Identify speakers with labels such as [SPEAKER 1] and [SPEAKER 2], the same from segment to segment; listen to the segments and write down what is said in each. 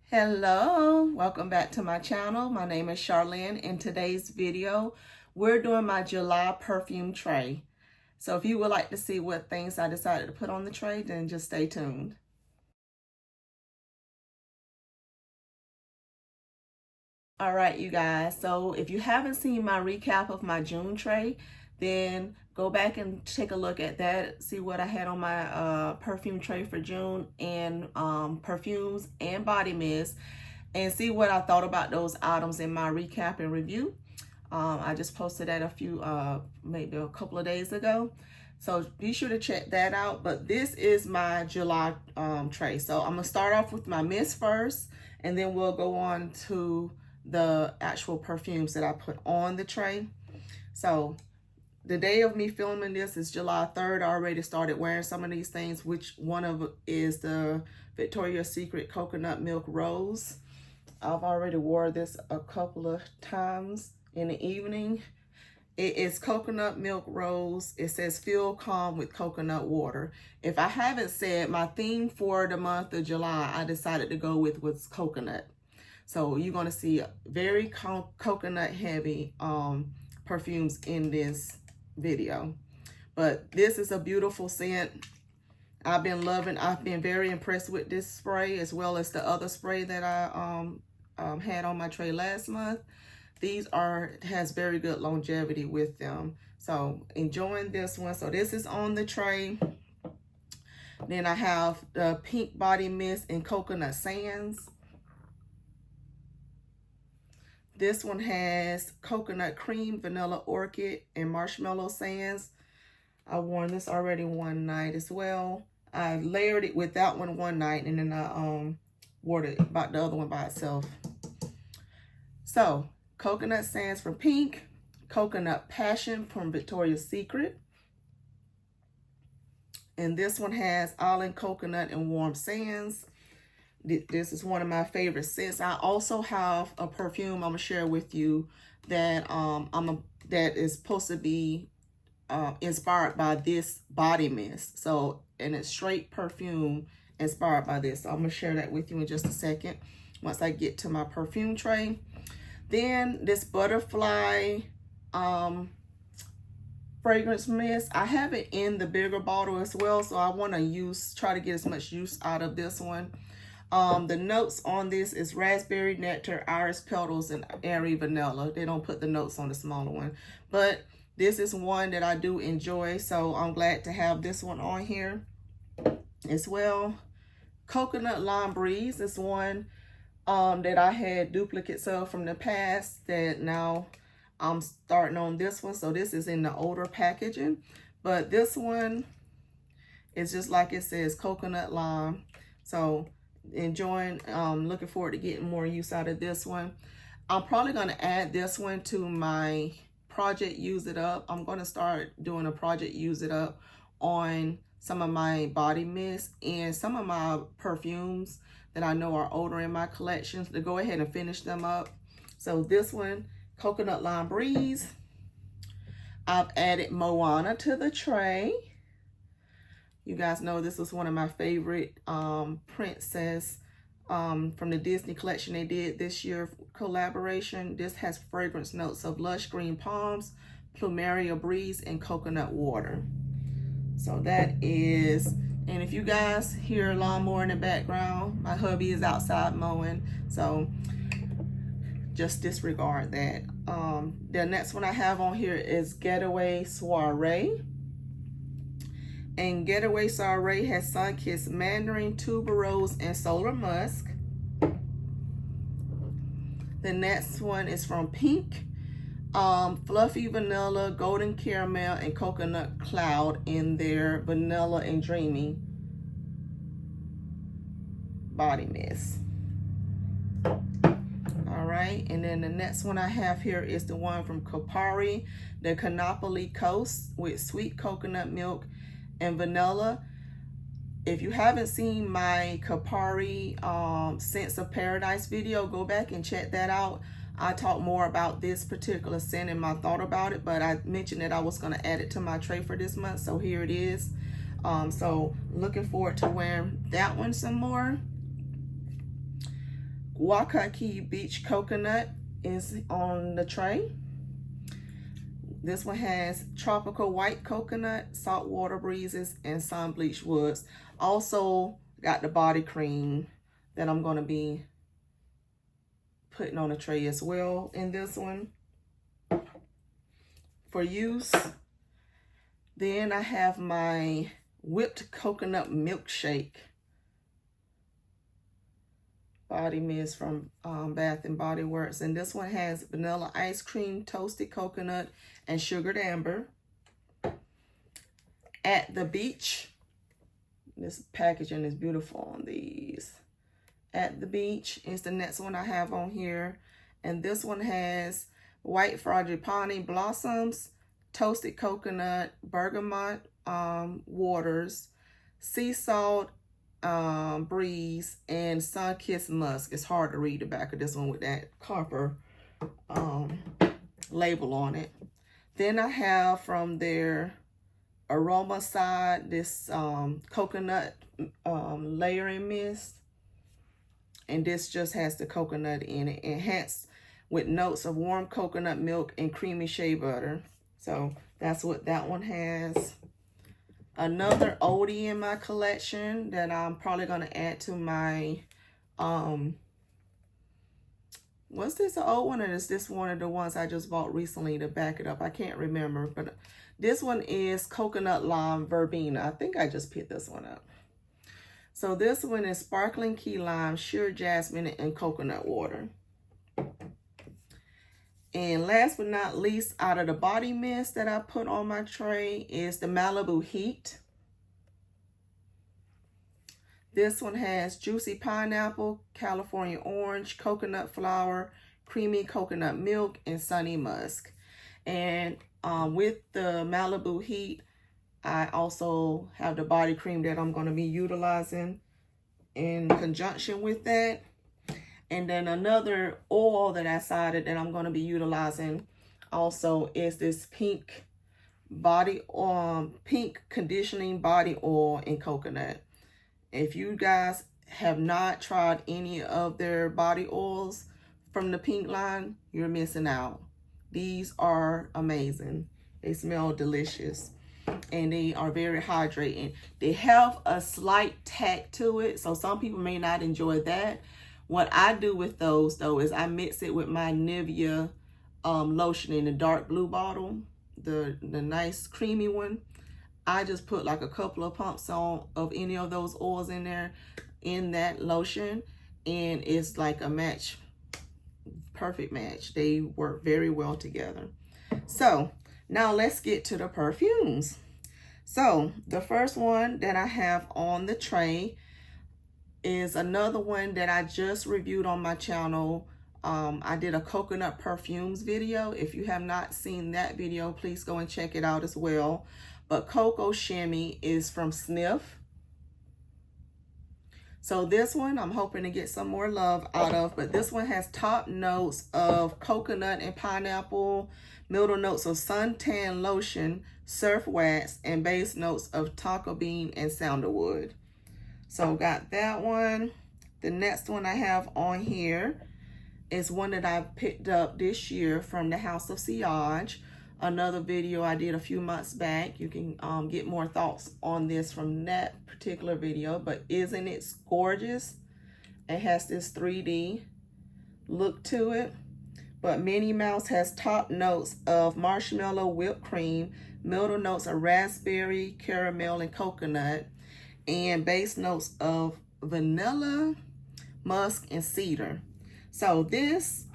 [SPEAKER 1] Hello, welcome back to my channel. My name is Charlene. In today's video, we're doing my July perfume tray. So if you would like to see what things I decided to put on the tray, then just stay tuned. All right, you guys. So if you haven't seen my recap of my June tray, then go back and take a look at that. See what I had on my perfume tray for June, and perfumes and body mist, and see what I thought about those items in my recap and review. I just posted that maybe a couple of days ago. So be sure to check that out. But this is my July tray. So I'm gonna start off with my mist first, and then we'll go on to the actual perfumes that I put on the tray. So the day of me filming this is July 3rd. I already started wearing some of these things, which one of it is the Victoria's Secret Coconut Milk Rose. I've already wore this a couple of times in the evening. It is coconut milk rose. It says feel calm with coconut water. If I haven't said, my theme for the month of July, I decided to go with was coconut. So you're going to see very coconut heavy perfumes in this video. But this is a beautiful scent. I've been very impressed with this spray, as well as the other spray that I had on my tray last month. These has very good longevity with them. So enjoying this one. So this is on the tray. Then I have the pink body mist in coconut sands. This one has coconut cream, vanilla orchid, and marshmallow sands. I worn this already one night as well. I layered it with that one night, and then I wore the other one by itself. So coconut sands from Pink, coconut passion from Victoria's Secret, and this one has island coconut and warm sands. This is one of my favorite scents. I also have a perfume I'm gonna share with you that that is supposed to be inspired by this body mist. So, and it's straight perfume inspired by this. So I'm gonna share that with you in just a second once I get to my perfume tray. Then this butterfly fragrance mist, I have it in the bigger bottle as well, so I want to try to get as much use out of this one. The notes on this is raspberry nectar, iris petals, and airy vanilla. They don't put the notes on the smaller one, but this is one that I do enjoy, so I'm glad to have this one on here as well. Coconut lime breeze is one that I had duplicates of from the past that now I'm starting on this one. So this is in the older packaging, but this one is just like it says, coconut lime. So enjoying, looking forward to getting more use out of this one. I'm probably going to add this one to my project use it up. I'm going to start doing a project use it up on some of my body mist and some of my perfumes that I know are older in my collections, to go ahead and finish them up. So this one, coconut lime breeze. I've added Moana to the tray. You guys know this was one of my favorite princess from the Disney collection they did this year collaboration. This has fragrance notes of lush green palms, plumeria breeze, and coconut water. So that is, and if you guys hear a lawnmower in the background, my hubby is outside mowing, so just disregard that. The next one I have on here is Getaway Soiree. And Getaway Soiree has sun-kissed mandarin, tuberose, and solar musk. The next one is from Pink. Fluffy vanilla, golden caramel, and coconut cloud in their vanilla and dreamy body mist. All right, and then the next one I have here is the one from Kopari, the Canopoli Coast with sweet coconut milk and vanilla. If you haven't seen my Kopari Scents of Paradise video, go back and check that out. I talk more about this particular scent and my thought about it, but I mentioned that I was going to add it to my tray for this month, so here it is. So looking forward to wearing that one some more. Waikiki Beach Coconut is on the tray. This one has Tropical White Coconut, Saltwater Breezes, and Sun Bleached Woods. Also got the body cream that I'm going to be putting on the tray as well in this one for use. Then I have my whipped coconut milkshake body mist from Bath and Body Works, and this one has vanilla ice cream, toasted coconut, and sugared amber. At the Beach, this packaging is beautiful on these. At the Beach is the next one I have on here, and this one has white frangipani blossoms, toasted coconut, bergamot waters, sea salt breeze, and sun-kissed musk. It's hard to read the back of this one with that copper label on it. Then I have from their aroma side this coconut layering mist, and this just has the coconut in it, enhanced with notes of warm coconut milk and creamy shea butter. So that's what that one has. Another oldie in my collection that I'm probably going to add to my, was this an old one, or is this one of the ones I just bought recently to back it up? I can't remember, but this one is Coconut Lime Verbena. I think I just picked this one up. So this one is Sparkling Key Lime, Sheer Jasmine, and Coconut Water. And last but not least, out of the body mist that I put on my tray is the Malibu Heat. This one has juicy pineapple, California orange, coconut flower, creamy coconut milk, and sunny musk. And with the Malibu Heat, I also have the body cream that I'm going to be utilizing in conjunction with that. And then another oil that I decided that I'm going to be utilizing also is this pink conditioning body oil in coconut. If you guys have not tried any of their body oils from the pink line, you're missing out. These are amazing. They smell delicious, and they are very hydrating. They have a slight tack to it, so some people may not enjoy that. What I do with those, though, is I mix it with my Nivea lotion in the dark blue bottle, the nice creamy one. I just put like a couple of pumps of any of those oils in there, in that lotion, and it's like a match, perfect match. They work very well together. So now let's get to the perfumes. So the first one that I have on the tray is another one that I just reviewed on my channel. I did a coconut perfumes video. If you have not seen that video, please go and check it out as well. But Cocoa Shimmy is from Snif. So this one I'm hoping to get some more love out of, but this one has top notes of coconut and pineapple, middle notes of suntan lotion, surf wax, and base notes of tonka bean and sandalwood. So got that one. The next one I have on here is one that I picked up this year from the House of Sillage. Another video I did a few months back. You can get more thoughts on this from that particular video. But isn't it gorgeous? It has this 3D look to it. But Minnie Mouse has top notes of marshmallow, whipped cream, middle notes of raspberry, caramel, and coconut, and base notes of vanilla, musk, and cedar. So this,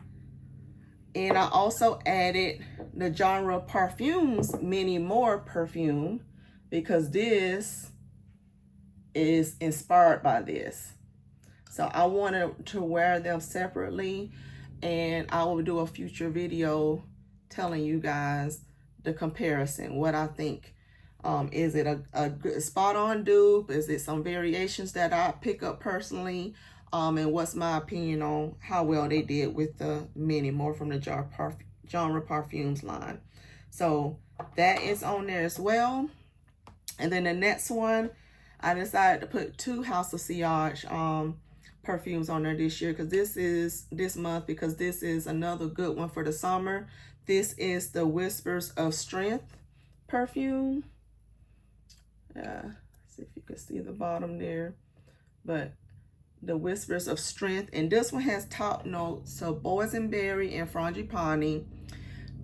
[SPEAKER 1] and I also added the genre Perfumes Many More perfume, because this is inspired by this. So I wanted to wear them separately, and I will do a future video telling you guys the comparison, what I think. Is it a good spot on dupe? Is it some variations that I pick up personally? And what's my opinion on how well they did with the Many More from the genre Perfumes line. So that is on there as well. And then the next one, I decided to put two House of Sillage perfumes on there this year, because this month, because this is another good one for the summer. This is the Whispers of Strength perfume. See if you can see the bottom there, but the Whispers of Strength, and this one has top notes of boysenberry and frangipani,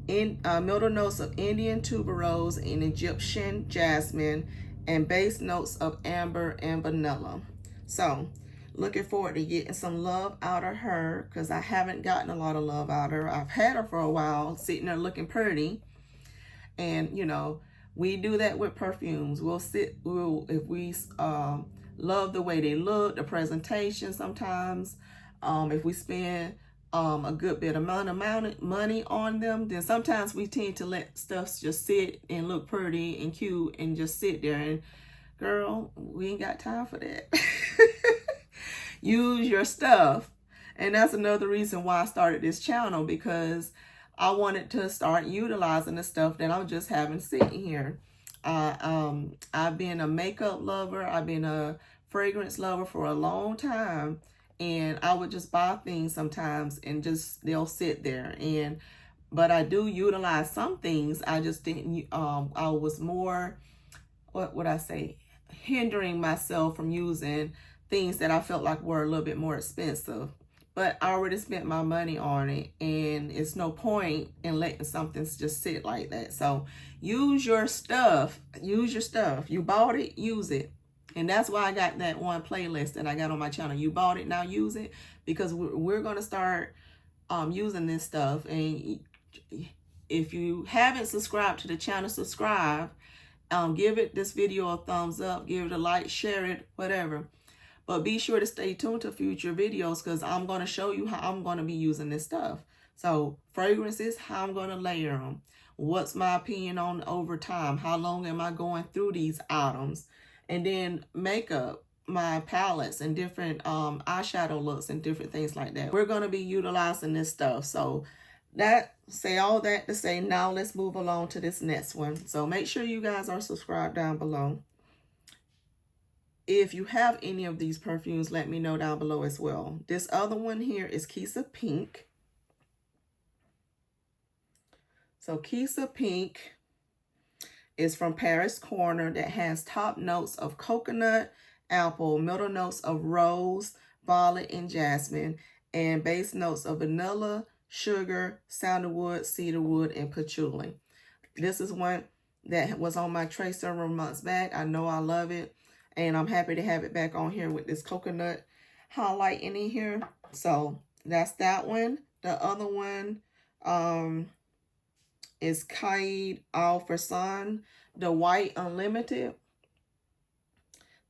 [SPEAKER 1] middle notes of Indian tuberose and Egyptian jasmine, and base notes of amber and vanilla. So looking forward to getting some love out of her, because I haven't gotten a lot of love out of her. I've had her for a while, sitting there looking pretty, and you know, we do that with perfumes. If we love the way they look, the presentation sometimes, if we spend a good bit amount of money on them, then sometimes we tend to let stuff just sit and look pretty and cute and just sit there. And girl, we ain't got time for that. Use your stuff. And that's another reason why I started this channel, because I wanted to start utilizing the stuff that I'm just having sitting here. I've been a makeup lover. I've been a fragrance lover for a long time. And I would just buy things sometimes and just, they'll sit there. But I do utilize some things. I just didn't, I was more, what would I say, hindering myself from using things that I felt like were a little bit more expensive. But I already spent my money on it, and it's no point in letting something just sit like that. So use your stuff. Use your stuff. You bought it, use it. And that's why I got that one playlist that I got on my channel. You bought it, now use it. Because we're going to start using this stuff. And if you haven't subscribed to the channel, subscribe. Give this video a thumbs up. Give it a like, share it, whatever. But be sure to stay tuned to future videos, because I'm going to show you how I'm going to be using this stuff. So fragrances, how I'm going to layer them. What's my opinion on over time? How long am I going through these items? And then makeup, my palettes and different eyeshadow looks and different things like that. We're going to be utilizing this stuff. So all that to say, now let's move along to this next one. So make sure you guys are subscribed down below. If you have any of these perfumes, let me know down below as well. This other one here is Kissa Pink. So Kissa Pink is from Paris Corner, that has top notes of coconut, apple, middle notes of rose, violet, and jasmine, and base notes of vanilla, sugar, sandalwood, cedarwood, and patchouli. This is one that was on my tray several months back. I know I love it. And I'm happy to have it back on here with this coconut highlight in here. So that's that one. The other one is Caid Al Farsan, the White Unlimited.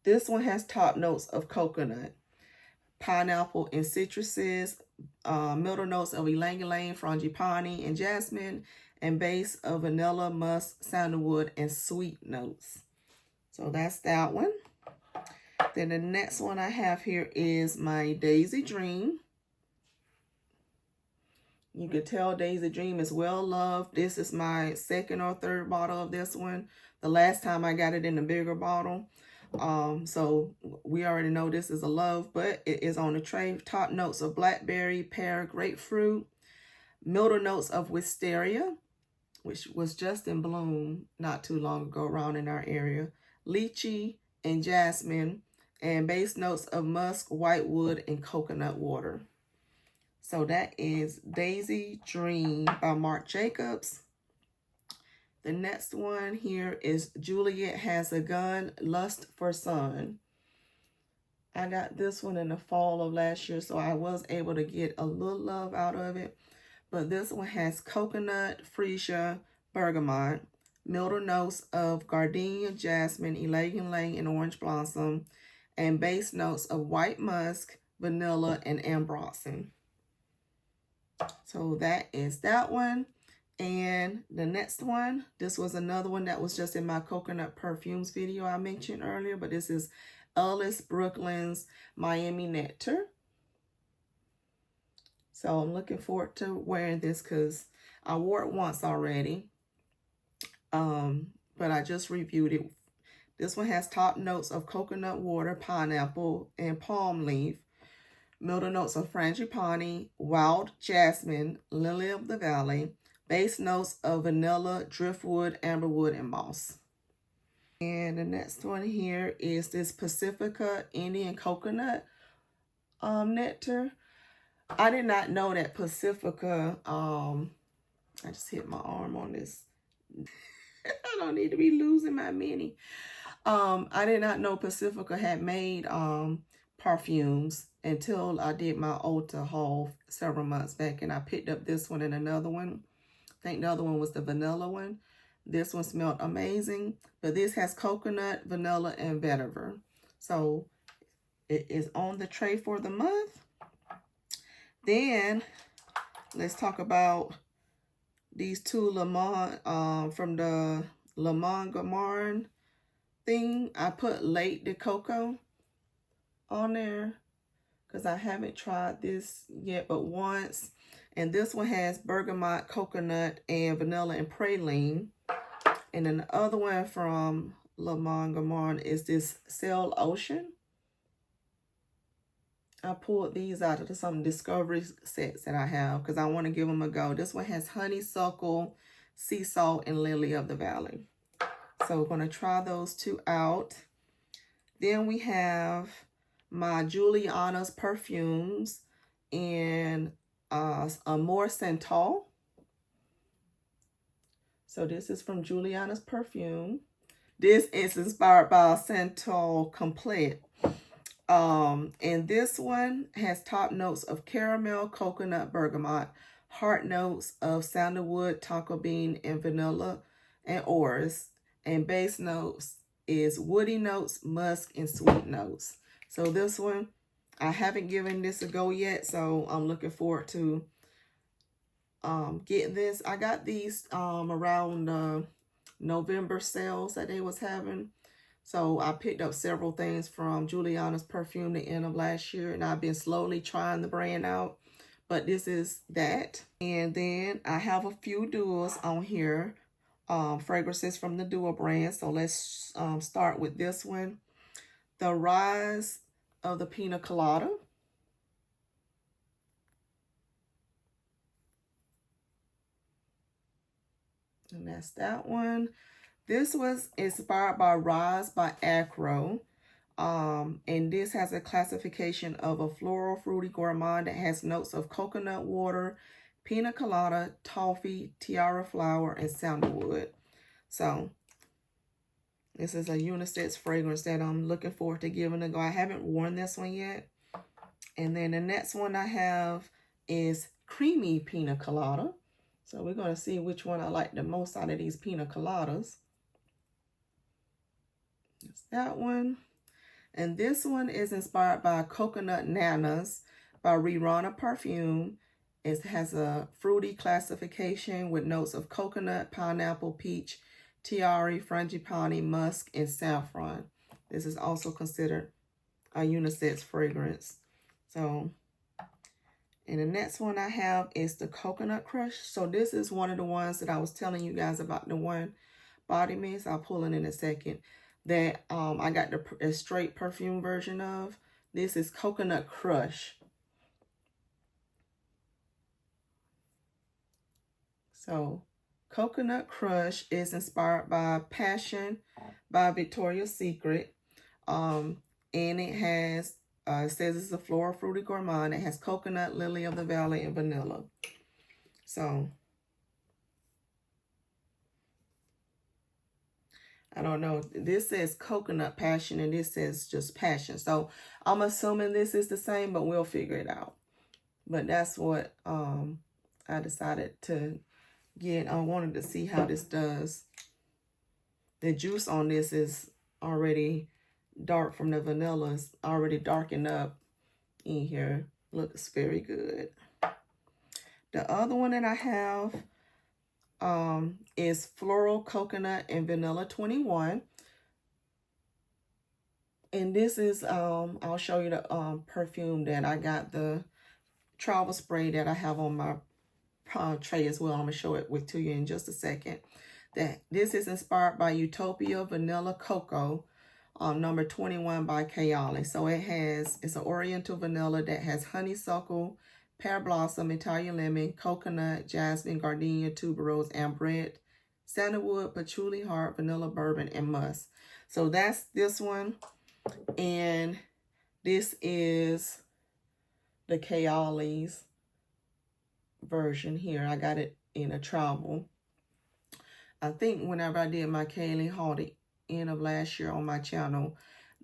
[SPEAKER 1] This one has top notes of coconut, pineapple, and citruses, middle notes of ylang ylang, frangipani, and jasmine, and base of vanilla, musk, sandalwood, and sweet notes. So that's that one. Then the next one I have here is my Daisy Dream. You can tell Daisy Dream is well loved. This is my second or third bottle of this one. The last time I got it in a bigger bottle. So we already know this is a love, but it is on the tray. Top notes of blackberry, pear, grapefruit. Middle notes of wisteria, which was just in bloom not too long ago around in our area. Lychee and jasmine. And base notes of musk, whitewood, and coconut water. So that is Daisy Dream by Marc Jacobs. The next one here is Juliet Has a Gun, Lust for Sun. I got this one in the fall of last year, so I was able to get a little love out of it. But this one has coconut, freesia, bergamot, middle notes of gardenia, jasmine, ylang ylang, and orange blossom, and base notes of white musk, vanilla, and ambroxan. So that is that one. And the next one, this was another one that was just in my coconut perfumes video I mentioned earlier, but this is Ellis Brooklyn's Miami Nectar. So I'm looking forward to wearing this because I wore it once already. But I just reviewed it. This one has top notes of coconut water, pineapple, and palm leaf. Middle notes of frangipani, wild jasmine, lily of the valley. Base notes of vanilla, driftwood, amberwood, and moss. And the next one here is this Pacifica Indian coconut nectar. I did not know that Pacifica, I just hit my arm on this. I don't need to be losing my mini. I did not know Pacifica had made perfumes until I did my Ulta haul several months back, and I picked up this one and another one. I think the other one was the vanilla one. This one smelled amazing, but this has coconut, vanilla, and vetiver. So it is on the tray for the month. Then let's talk about these two Le Mans from the Le Mans Gamarn thing. I put Late de Coco on there because I haven't tried this yet but once. And this one has bergamot, coconut, and vanilla and praline. And then the other one from Le Mans Gamarn is this Sail Ocean. I pulled these out of some discovery sets that I have because I want to give them a go. This one has honeysuckle, sea salt, and lily of the valley. So we're going to try those two out. Then we have my Julianna's perfumes and Amor Santal. So this is from Julianna's perfume. This is inspired by Santal Complete. And this one has top notes of caramel, coconut, bergamot, heart notes of sandalwood, tonka bean, and vanilla, and orris. And base notes is woody notes, musk, and sweet notes. So this one, I haven't given this a go yet, so I'm looking forward to getting this. I got these around November sales that they was having. So I picked up several things from Julianna's perfume the end of last year, and I've been slowly trying the brand out. But this is that. And then I have a few duos on here, fragrances from the duo brand. So let's start with this one. The Rise of the Pina Colada. And that's that one. This was inspired by Rise by Acro. And this has a classification of a floral fruity gourmand that has notes of coconut water, pina colada, toffee, tiara flower, and sandalwood. So this is a unisex fragrance that I'm looking forward to giving a go. I haven't worn this one yet. And then the next one I have is Creamy Pina Colada. So we're going to see which one I like the most out of these pina coladas. It's that one. And this one is inspired by Coconut Nanas by Rirana Perfume. It has a fruity classification with notes of coconut, pineapple, peach, tiare, frangipani, musk, and saffron. This is also considered a unisex fragrance. So, and the next one I have is the Coconut Crush. So this is one of the ones that I was telling you guys about, the one body mist. I'll pull it in a second. That I got the straight perfume version of. This is Coconut Crush. So Coconut Crush is inspired by Passion by Victoria's Secret. And it has, it says it's a floral fruity gourmand. It has coconut, lily of the valley, and vanilla. So I don't know. This says Coconut Passion and this says just Passion. So I'm assuming this is the same, but we'll figure it out. But that's what I decided to get. I wanted to see how this does. The juice on this is already dark from the vanilla. It's already darkened up in here. Looks very good. The other one that I have is Floral Coconut and Vanilla 21. And this is, I'll show you the perfume that I got, the travel spray that I have on my tray as well. I'm going to show it to you in just a second. That this is inspired by Utopia Vanilla Cocoa. number 21 by Kayali. So it's an oriental vanilla that has honeysuckle, pear blossom, Italian lemon, coconut, jasmine, gardenia, tuberose, ambrette, sandalwood, patchouli heart, vanilla bourbon, and musk. So that's this one. And this is the Kayali's version here. I got it in a travel. I think whenever I did my Kayali haul the end of last year on my channel,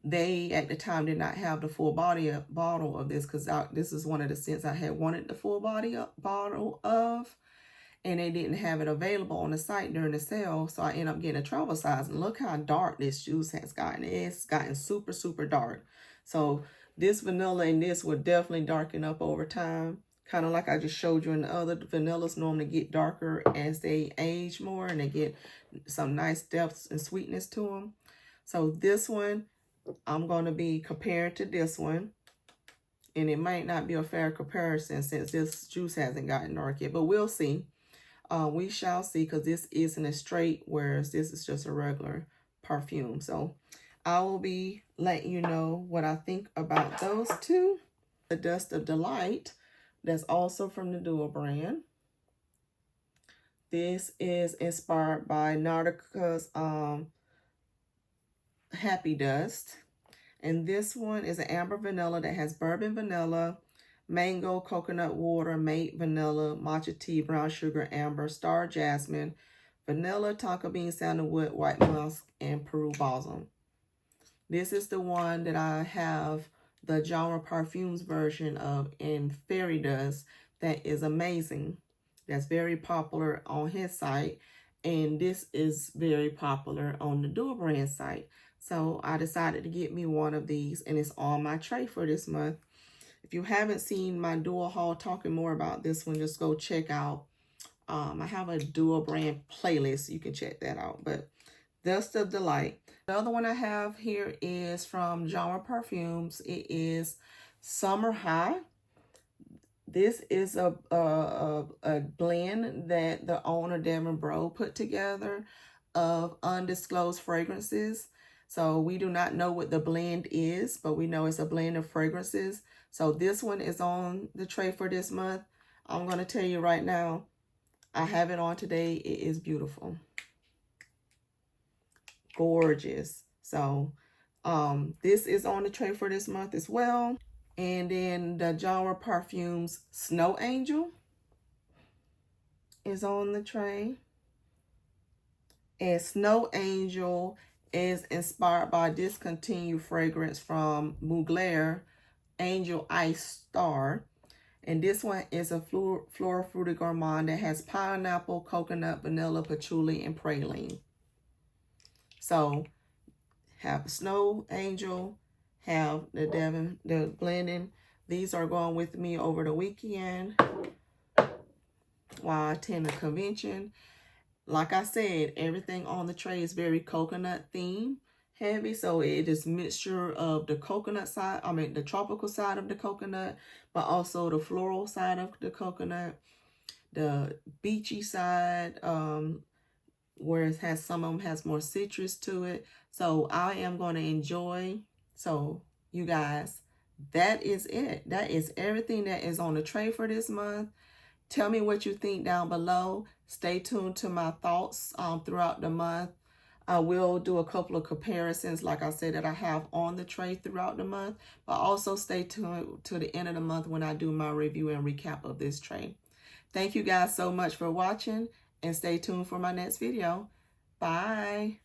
[SPEAKER 1] they at the time did not have the full bottle of this, because this is one of the scents I had wanted the full bottle of, and they didn't have it available on the site during the sale. So I ended up getting a travel size, and look how dark this juice has gotten. It's gotten super, super dark. So this vanilla and this will definitely darken up over time. Kind of like I just showed you in the other vanillas normally get darker as they age more, and they get some nice depths and sweetness to them. So this one, I'm going to be comparing to this one. And it might not be a fair comparison since this juice hasn't gotten dark yet, but we'll see. We shall see, because this isn't a straight, whereas this is just a regular perfume. So I will be letting you know what I think about those two. The Dust of Delight, that's also from the Duo brand. This is inspired by Nautica's Happy Dust. And this one is an amber vanilla that has bourbon vanilla, mango, coconut water, mate vanilla, matcha tea, brown sugar, amber, star jasmine, vanilla, tonka bean, sandalwood, white musk, and Peru balsam. This is the one that I have the Genre Perfumes version of in Fairy Dust. That is amazing. That's very popular on his site. And this is very popular on the Duo brand site. So I decided to get me one of these, and it's on my tray for this month. If you haven't seen my Duo haul talking more about this one, just go check out. I have a Duo brand playlist. You can check that out. But Dust of Delight. The other one I have here is from Genre Perfumes. It is Summer High. This is a blend that the owner, Devin Bro, put together of undisclosed fragrances. So we do not know what the blend is, but we know it's a blend of fragrances. So this one is on the tray for this month. I'm going to tell you right now, I have it on today. It is beautiful. Gorgeous. So this is on the tray for this month as well. And then the Genre Perfumes Snow Angel is on the tray. And Snow Angel is inspired by discontinued fragrance from Mugler, Angel Ice Star. And this one is a floral fruity gourmand that has pineapple, coconut, vanilla, patchouli, and praline. So have Snow Angel, have the blending. These are going with me over the weekend while I attend a convention. Like I said, everything on the tray is very coconut theme heavy. So it is mixture of the coconut side, the tropical side of the coconut, but also the floral side of the coconut, the beachy side, where it has some of them has more citrus to it. So I am going to enjoy. So you guys, that is it. That is everything that is on the tray for this month. Tell me what you think down below. Stay tuned to my thoughts throughout the month. I will do a couple of comparisons, like I said, that I have on the tray throughout the month. But also stay tuned to the end of the month when I do my review and recap of this tray. Thank you guys so much for watching, and stay tuned for my next video. Bye.